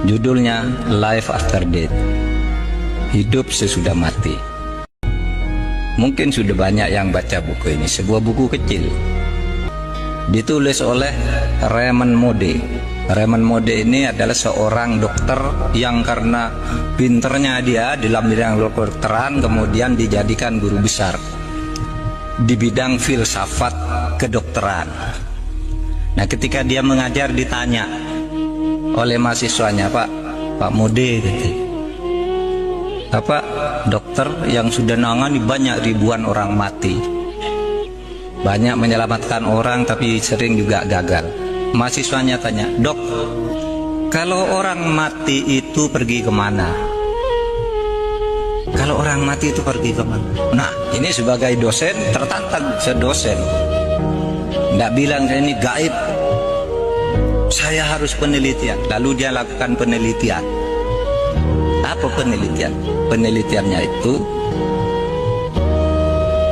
Judulnya Life After Death, Hidup Sesudah Mati. Mungkin sudah banyak yang baca buku ini, sebuah buku kecil. Ditulis oleh Raymond Moody. Raymond Moody ini adalah seorang dokter yang karena pinternya dia dalam bidang kedokteran kemudian dijadikan guru besar di bidang filsafat kedokteran. Nah, ketika dia mengajar ditanya oleh mahasiswanya, Pak Moody, gitu, Bapak dokter yang sudah nangani banyak ribuan orang mati, banyak menyelamatkan orang tapi sering juga gagal. Mahasiswanya tanya, Dok, kalau orang mati itu pergi kemana? Kalau orang mati itu pergi kemana? Nah, ini sebagai dosen tertantang, sedosen nggak bilang saya ini gaib, saya harus penelitian. Lalu dia lakukan penelitian. Apa penelitian? Penelitiannya itu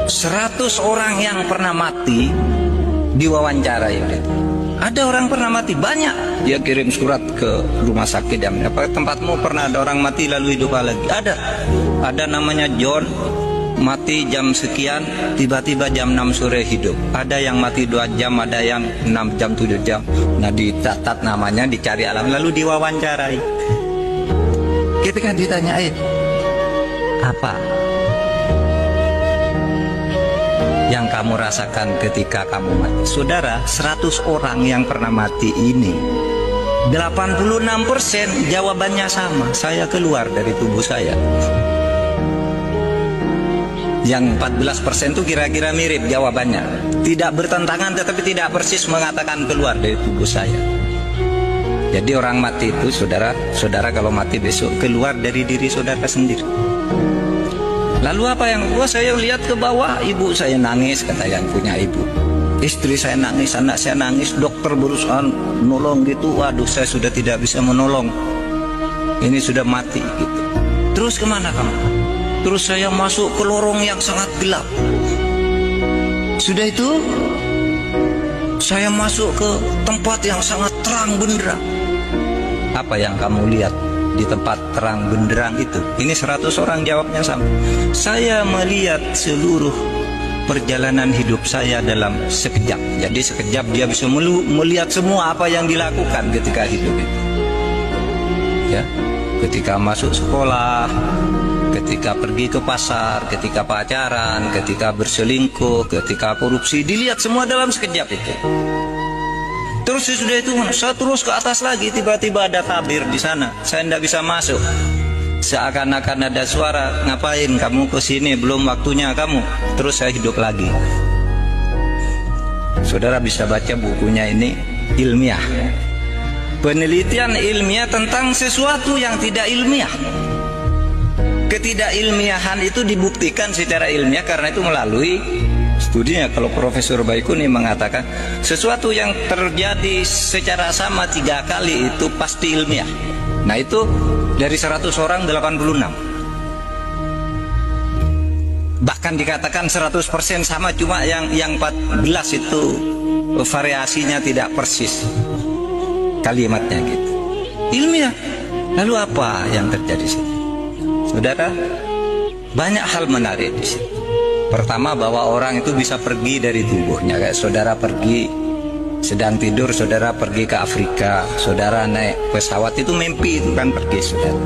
100 orang yang pernah mati diwawancarai. Ada orang pernah mati banyak, dia kirim surat ke rumah sakit, apa tempatmu pernah ada orang mati lalu hidup lagi? Ada namanya John, mati jam sekian, tiba-tiba jam 6 sore hidup. Ada yang mati 2 jam, ada yang 6 jam, 7 jam. Nah, dicatat namanya, dicari alam, lalu diwawancarai. Ketika ditanyai, apa yang kamu rasakan ketika kamu mati? Saudara, 100 orang yang pernah mati ini 86% jawabannya sama, saya keluar dari tubuh saya. Yang 14% itu kira-kira mirip jawabannya, tidak bertentangan tetapi tidak persis mengatakan keluar dari tubuh saya. Jadi orang mati itu, saudara kalau mati besok keluar dari diri saudara sendiri. Lalu apa yang saya lihat ke bawah, ibu saya nangis, kata yang punya ibu. Istri saya nangis, anak saya nangis, dokter berusaha menolong gitu. Waduh, saya sudah tidak bisa menolong. Ini sudah mati gitu. Terus kemana kamu? Terus saya masuk ke lorong yang sangat gelap. Sudah itu saya masuk ke tempat yang sangat terang benderang. Apa yang kamu lihat di tempat terang benderang itu? Ini 100 orang jawabnya sama. Saya melihat seluruh perjalanan hidup saya dalam sekejap. Jadi sekejap dia bisa melihat semua apa yang dilakukan ketika hidup itu. Ya, ketika masuk sekolah, ketika pergi ke pasar, ketika pacaran, ketika berselingkuh, ketika korupsi, dilihat semua dalam sekejap itu. Terus sudah itu saya terus ke atas lagi, tiba-tiba ada tabir di sana, saya tidak bisa masuk. Seakan-akan ada suara, ngapain kamu ke sini, belum waktunya kamu. Terus saya hidup lagi. Saudara bisa baca bukunya, ini ilmiah, penelitian ilmiah tentang sesuatu yang tidak ilmiah. Ketidakilmiahan itu dibuktikan secara ilmiah karena itu melalui studinya. Kalau Profesor Baikuni mengatakan sesuatu yang terjadi secara sama 3 kali itu pasti ilmiah. Nah, itu dari 100 orang 86. Bahkan dikatakan 100% sama, cuma yang 14 itu variasinya tidak persis kalimatnya gitu. Ilmiah. Lalu apa yang terjadi sih? Saudara, banyak hal menarik di situ. Pertama, bahwa orang itu bisa pergi dari tubuhnya. Kayak saudara pergi, sedang tidur, saudara pergi ke Afrika, saudara naik pesawat, itu mimpi, itu kan pergi, saudara.